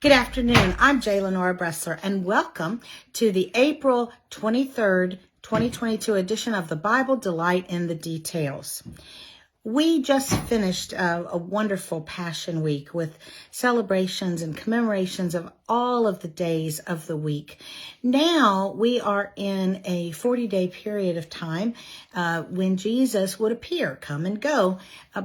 Good afternoon. I'm J. Lenora Bressler, and welcome to the April 23rd, 2022 edition of the Bible Delight in the Details. We just finished a wonderful Passion Week with celebrations and commemorations of all of the days of the week. Now we are in a 40-day period of time when Jesus would appear, come and go,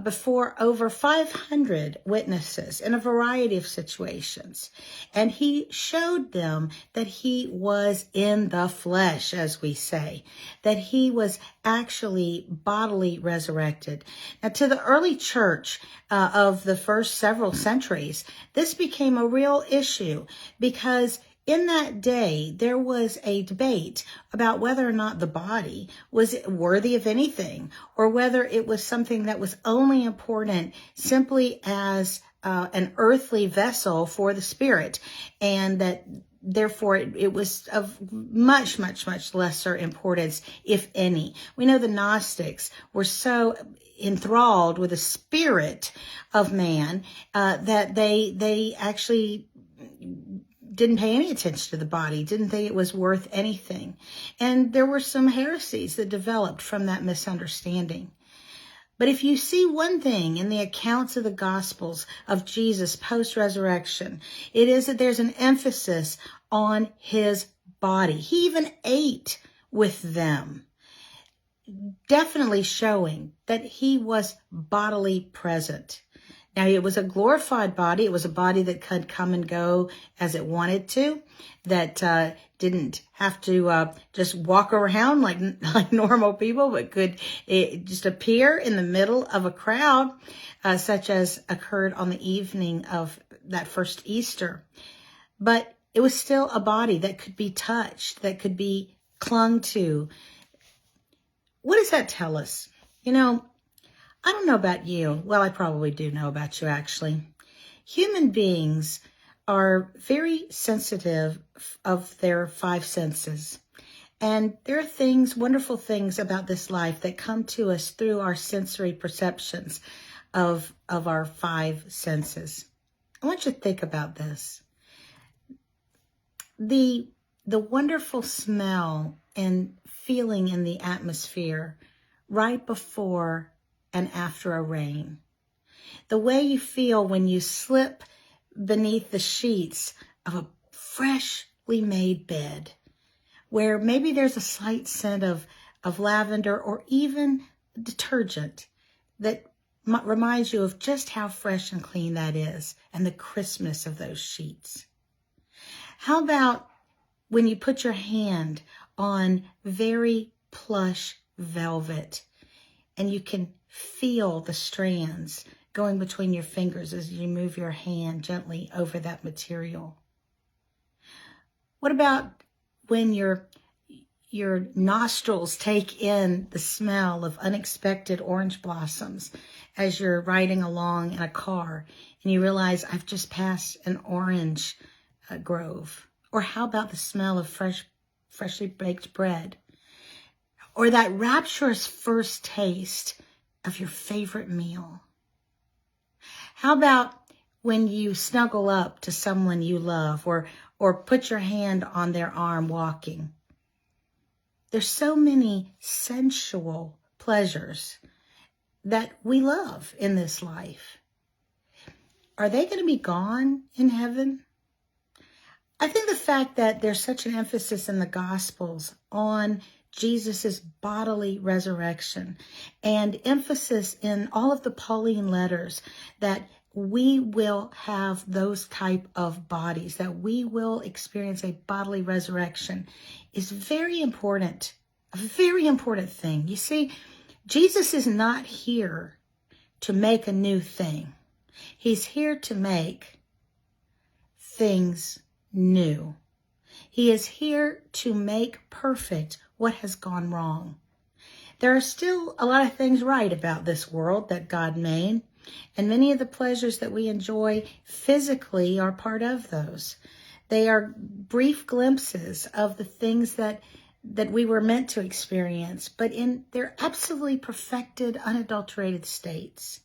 before over 500 witnesses in a variety of situations. And he showed them that he was in the flesh, as we say, that he was actually bodily resurrected. Now, to the early church of the first several centuries, this became a real issue because in that day, there was a debate about whether or not the body was worthy of anything, or whether it was something that was only important simply as an earthly vessel for the spirit, and that therefore it was of much, much, much lesser importance, if any. We know the Gnostics were so enthralled with the spirit of man that they actually didn't pay any attention to the body, didn't think it was worth anything. And there were some heresies that developed from that misunderstanding. But if you see one thing in the accounts of the Gospels of Jesus post-resurrection, it is that there's an emphasis on his body. He even ate with them, definitely showing that he was bodily present. Now, it was a glorified body. It was a body that could come and go as it wanted to, that didn't have to just walk around like normal people, but could just appear in the middle of a crowd, such as occurred on the evening of that first Easter. But it was still a body that could be touched, that could be clung to. What does that tell us? You know, I don't know about you. Well, I probably do know about you, actually. Human beings are very sensitive of their five senses. And there are things, wonderful things about this life that come to us through our sensory perceptions of our five senses. I want you to think about this. The wonderful smell and feeling in the atmosphere right before and after a rain. The way you feel when you slip beneath the sheets of a freshly made bed, where maybe there's a slight scent of lavender or even detergent that reminds you of just how fresh and clean that is, and the crispness of those sheets. How about when you put your hand on very plush velvet and you can feel the strands going between your fingers as you move your hand gently over that material? What about when your nostrils take in the smell of unexpected orange blossoms as you're riding along in a car and you realize, I've just passed an orange grove? Or how about the smell of freshly baked bread? Or that rapturous first taste of your favorite meal? How about when you snuggle up to someone you love, or put your hand on their arm walking? There's so many sensual pleasures that we love in this life. Are they going to be gone in heaven? I think the fact that there's such an emphasis in the Gospels on Jesus's bodily resurrection, and emphasis in all of the Pauline letters that we will have those type of bodies, that we will experience a bodily resurrection, is very important, a very important thing. You see, Jesus is not here to make a new thing. He's here to make things new. He is here to make perfect what has gone wrong. There are still a lot of things right about this world that God made, and many of the pleasures that we enjoy physically are part of those. They are brief glimpses of the things that we were meant to experience, but in their absolutely perfected, unadulterated states.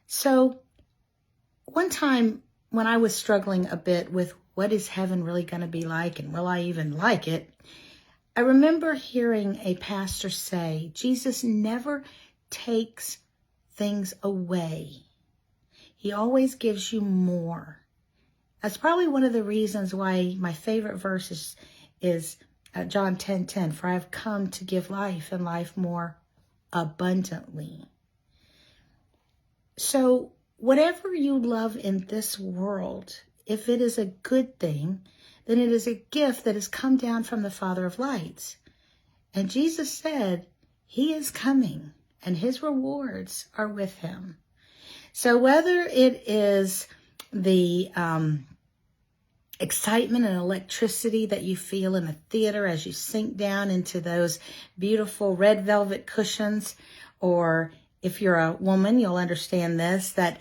So one time when I was struggling a bit with what is heaven really going to be like and will I even like it, I remember hearing a pastor say, Jesus never takes things away. He always gives you more. That's probably one of the reasons why my favorite verse is John 10:10, for I have come to give life and life more abundantly. So whatever you love in this world, if it is a good thing, then it is a gift that has come down from the Father of lights. And Jesus said he is coming and his rewards are with him. So whether it is the excitement and electricity that you feel in a theater as you sink down into those beautiful red velvet cushions, or if you're a woman, you'll understand this, that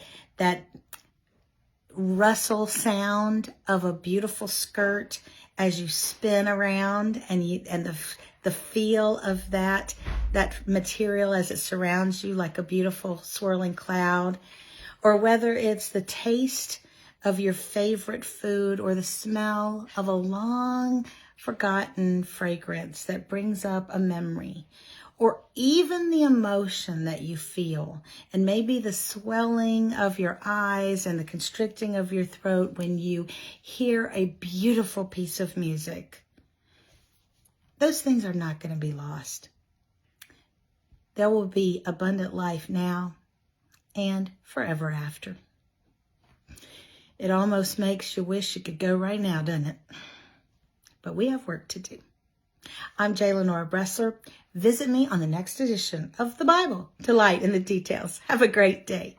rustle sound of a beautiful skirt as you spin around, and the feel of that material as it surrounds you like a beautiful swirling cloud, or whether it's the taste of your favorite food or the smell of a long forgotten fragrance that brings up a memory, or even the emotion that you feel, and maybe the swelling of your eyes and the constricting of your throat when you hear a beautiful piece of music. Those things are not going to be lost. There will be abundant life now and forever after. It almost makes you wish you could go right now, doesn't it? But we have work to do. I'm J. Lenora Bressler. Visit me on the next edition of the Bible, Delight in the Details. Have a great day.